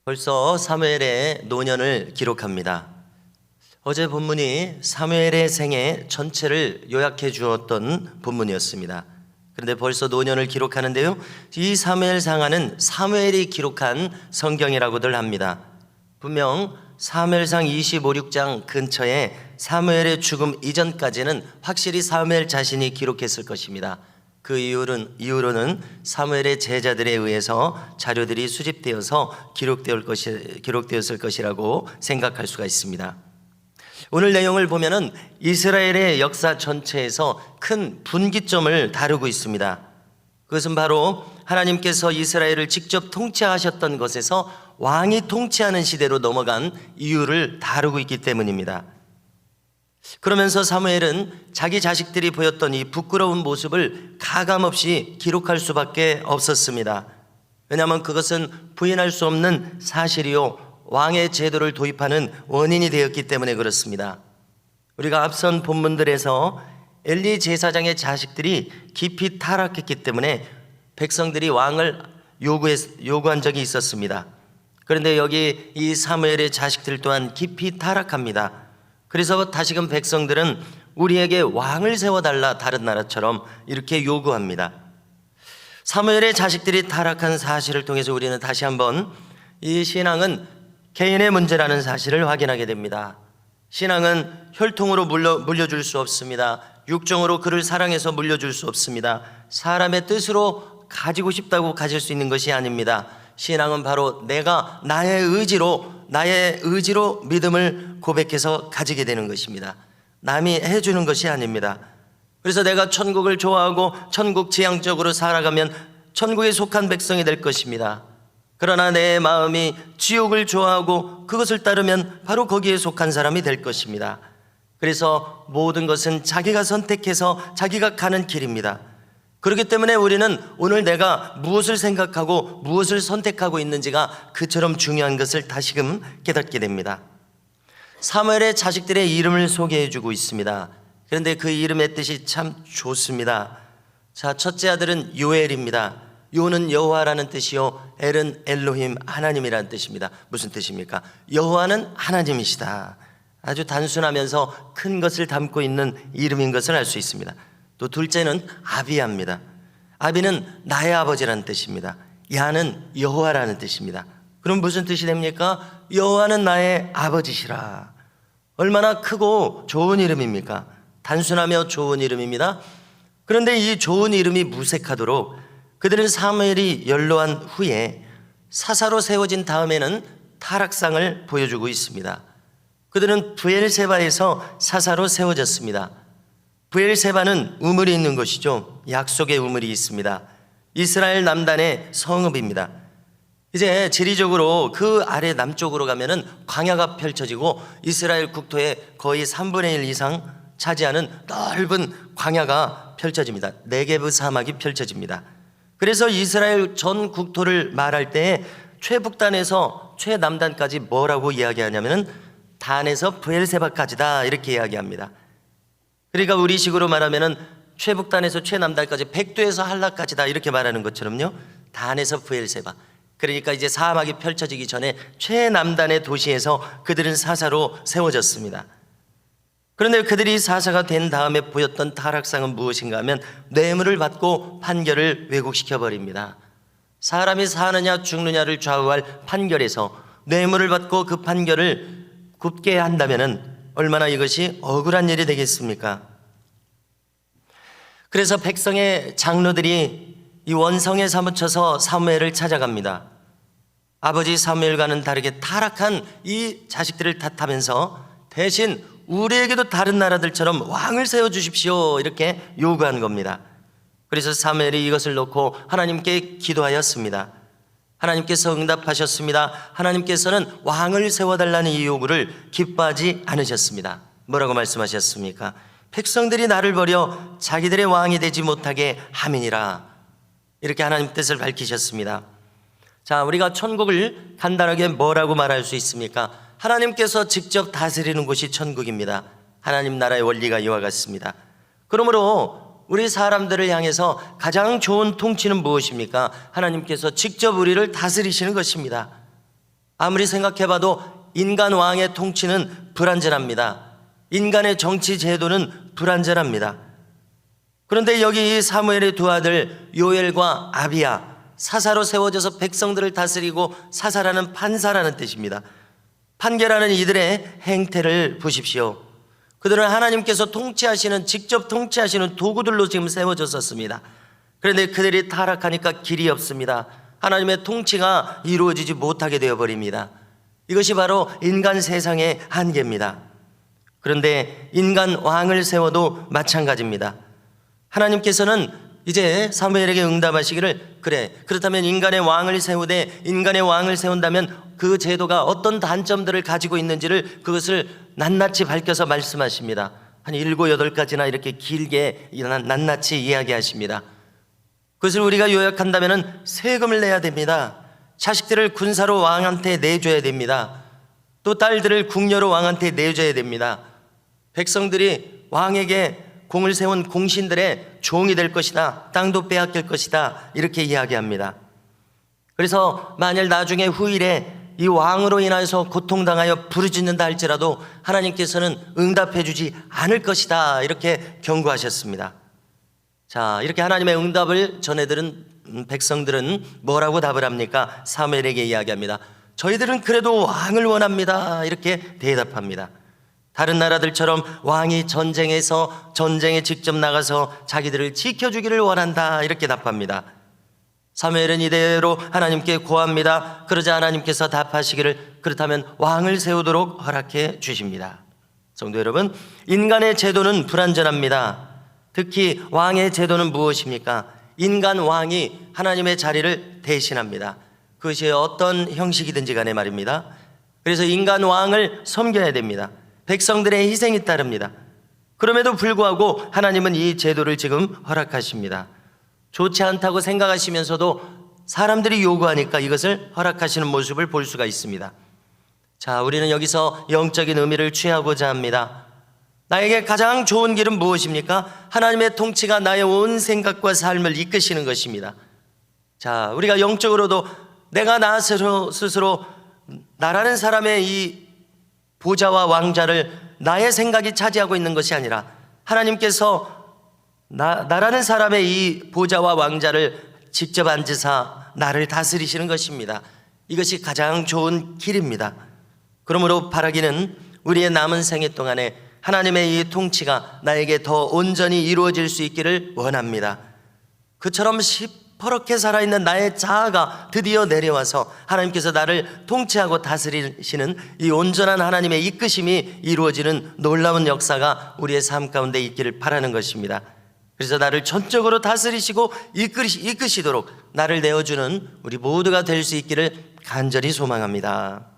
벌써 사무엘의 노년을 기록합니다. 어제 본문이 사무엘의 생애 전체를 요약해 주었던 본문이었습니다. 그런데 벌써 노년을 기록하는데요, 이 사무엘상하는 사무엘이 기록한 성경이라고들 합니다. 분명 사무엘상 25, 6장 근처에 사무엘의 죽음 이전까지는 확실히 사무엘 자신이 기록했을 것입니다. 그 이후로는 사무엘의 제자들에 의해서 자료들이 수집되어서 기록되었을 것이라고 생각할 수가 있습니다. 오늘 내용을 보면은 이스라엘의 역사 전체에서 큰 분기점을 다루고 있습니다. 그것은 바로 하나님께서 이스라엘을 직접 통치하셨던 것에서 왕이 통치하는 시대로 넘어간 이유를 다루고 있기 때문입니다. 그러면서 사무엘은 자기 자식들이 보였던 이 부끄러운 모습을 가감없이 기록할 수밖에 없었습니다. 왜냐하면 그것은 부인할 수 없는 사실이요, 왕의 제도를 도입하는 원인이 되었기 때문에 그렇습니다. 우리가 앞선 본문들에서 엘리 제사장의 자식들이 깊이 타락했기 때문에 백성들이 왕을 요구한 적이 있었습니다. 그런데 여기 이 사무엘의 자식들 또한 깊이 타락합니다. 그래서 다시금 백성들은 우리에게 왕을 세워달라, 다른 나라처럼 이렇게 요구합니다. 사무엘의 자식들이 타락한 사실을 통해서 우리는 다시 한번 이 신앙은 개인의 문제라는 사실을 확인하게 됩니다. 신앙은 혈통으로 물려줄 수 없습니다. 육정으로 그를 사랑해서 물려줄 수 없습니다. 사람의 뜻으로 가지고 싶다고 가질 수 있는 것이 아닙니다. 신앙은 바로 내가 나의 의지로 믿음을 고백해서 가지게 되는 것입니다. 남이 해주는 것이 아닙니다. 그래서 내가 천국을 좋아하고 천국 지향적으로 살아가면 천국에 속한 백성이 될 것입니다. 그러나 내 마음이 지옥을 좋아하고 그것을 따르면 바로 거기에 속한 사람이 될 것입니다. 그래서 모든 것은 자기가 선택해서 자기가 가는 길입니다. 그렇기 때문에 우리는 오늘 내가 무엇을 생각하고 무엇을 선택하고 있는지가 그처럼 중요한 것을 다시금 깨닫게 됩니다. 사무엘의 자식들의 이름을 소개해 주고 있습니다. 그런데 그 이름의 뜻이 참 좋습니다. 자, 첫째 아들은 요엘입니다. 요는 여호와라는 뜻이요, 엘은 엘로힘, 하나님이라는 뜻입니다. 무슨 뜻입니까? 여호와는 하나님이시다. 아주 단순하면서 큰 것을 담고 있는 이름인 것을 알 수 있습니다. 또 둘째는 아비야입니다. 아비는 나의 아버지라는 뜻입니다. 야는 여호와라는 뜻입니다. 그럼 무슨 뜻이 됩니까? 여호와는 나의 아버지시라. 얼마나 크고 좋은 이름입니까? 단순하며 좋은 이름입니다. 그런데 이 좋은 이름이 무색하도록 그들은 사무엘이 연로한 후에 사사로 세워진 다음에는 타락상을 보여주고 있습니다. 그들은 브엘세바에서 사사로 세워졌습니다. 브엘세바는 우물이 있는 곳이죠. 약속의 우물이 있습니다. 이스라엘 남단의 성읍입니다. 이제 지리적으로 그 아래 남쪽으로 가면은 광야가 펼쳐지고 이스라엘 국토의 거의 3분의 1 이상 차지하는 넓은 광야가 펼쳐집니다. 네게브 사막이 펼쳐집니다. 그래서 이스라엘 전 국토를 말할 때 최북단에서 최남단까지 뭐라고 이야기하냐면은 단에서 브엘세바까지다, 이렇게 이야기합니다. 그러니까 우리식으로 말하면은 최북단에서 최남단까지 백두에서 한라까지다, 이렇게 말하는 것처럼요, 단에서 브엘세바. 그러니까 이제 사막이 펼쳐지기 전에 최남단의 도시에서 그들은 사사로 세워졌습니다. 그런데 그들이 사사가 된 다음에 보였던 타락상은 무엇인가 하면 뇌물을 받고 판결을 왜곡시켜 버립니다. 사람이 사느냐 죽느냐를 좌우할 판결에서 뇌물을 받고 그 판결을 굽게 한다면은 얼마나 이것이 억울한 일이 되겠습니까? 그래서 백성의 장로들이 이 원성에 사무쳐서 사무엘을 찾아갑니다. 아버지 사무엘과는 다르게 타락한 이 자식들을 탓하면서 대신 우리에게도 다른 나라들처럼 왕을 세워주십시오, 이렇게 요구한 겁니다. 그래서 사무엘이 이것을 놓고 하나님께 기도하였습니다. 하나님께서 응답하셨습니다. 하나님께서는 왕을 세워달라는 이 요구를 기뻐하지 않으셨습니다. 뭐라고 말씀하셨습니까? 백성들이 나를 버려 자기들의 왕이 되지 못하게 함이니라, 이렇게 하나님 뜻을 밝히셨습니다. 자, 우리가 천국을 간단하게 뭐라고 말할 수 있습니까? 하나님께서 직접 다스리는 곳이 천국입니다. 하나님 나라의 원리가 이와 같습니다. 그러므로 우리 사람들을 향해서 가장 좋은 통치는 무엇입니까? 하나님께서 직접 우리를 다스리시는 것입니다. 아무리 생각해봐도 인간 왕의 통치는 불완전합니다. 인간의 정치 제도는 불완전합니다. 그런데 여기 이 사무엘의 두 아들 요엘과 아비야, 사사로 세워져서 백성들을 다스리고 사사라는 판사라는 뜻입니다. 판결하는 이들의 행태를 보십시오. 그들은 하나님께서 통치하시는, 직접 통치하시는 도구들로 지금 세워졌었습니다. 그런데 그들이 타락하니까 길이 없습니다. 하나님의 통치가 이루어지지 못하게 되어버립니다. 이것이 바로 인간 세상의 한계입니다. 그런데 인간 왕을 세워도 마찬가지입니다. 하나님께서는 이제 사무엘에게 응답하시기를, 그래, 그렇다면 인간의 왕을 세우되, 인간의 왕을 세운다면 그 제도가 어떤 단점들을 가지고 있는지를 그것을 낱낱이 밝혀서 말씀하십니다. 한 7, 8가지나 이렇게 길게 낱낱이 이야기하십니다. 그것을 우리가 요약한다면 세금을 내야 됩니다. 자식들을 군사로 왕한테 내줘야 됩니다. 또 딸들을 궁녀로 왕한테 내줘야 됩니다. 백성들이 왕에게 공을 세운 공신들의 종이 될 것이다. 땅도 빼앗길 것이다. 이렇게 이야기합니다. 그래서 만일 나중에 후일에 이 왕으로 인하여서 고통당하여 부르짖는다 할지라도 하나님께서는 응답해 주지 않을 것이다. 이렇게 경고하셨습니다. 자, 이렇게 하나님의 응답을 전해들은 백성들은 뭐라고 답을 합니까? 사무엘에게 이야기합니다. 저희들은 그래도 왕을 원합니다. 이렇게 대답합니다. 다른 나라들처럼 왕이 전쟁에 직접 나가서 자기들을 지켜주기를 원한다. 이렇게 답합니다. 사무엘은 이대로 하나님께 고합니다. 그러자 하나님께서 답하시기를, 그렇다면 왕을 세우도록 허락해 주십니다. 성도 여러분, 인간의 제도는 불완전합니다. 특히 왕의 제도는 무엇입니까? 인간 왕이 하나님의 자리를 대신합니다. 그것이 어떤 형식이든지 간에 말입니다. 그래서 인간 왕을 섬겨야 됩니다. 백성들의 희생이 따릅니다. 그럼에도 불구하고 하나님은 이 제도를 지금 허락하십니다. 좋지 않다고 생각하시면서도 사람들이 요구하니까 이것을 허락하시는 모습을 볼 수가 있습니다. 자, 우리는 여기서 영적인 의미를 취하고자 합니다. 나에게 가장 좋은 길은 무엇입니까? 하나님의 통치가 나의 온 생각과 삶을 이끄시는 것입니다. 자, 우리가 영적으로도 내가 나 스스로 나라는 사람의 이 보좌와 왕좌를 나의 생각이 차지하고 있는 것이 아니라 하나님께서 나라는 사람의 이 보좌와 왕좌를 직접 앉으사 나를 다스리시는 것입니다. 이것이 가장 좋은 길입니다. 그러므로 바라기는 우리의 남은 생애 동안에 하나님의 이 통치가 나에게 더 온전히 이루어질 수 있기를 원합니다. 그처럼 시퍼렇게 살아있는 나의 자아가 드디어 내려와서 하나님께서 나를 통치하고 다스리시는 이 온전한 하나님의 이끄심이 이루어지는 놀라운 역사가 우리의 삶 가운데 있기를 바라는 것입니다. 그래서 나를 전적으로 다스리시고 이끄시도록 나를 내어주는 우리 모두가 될 수 있기를 간절히 소망합니다.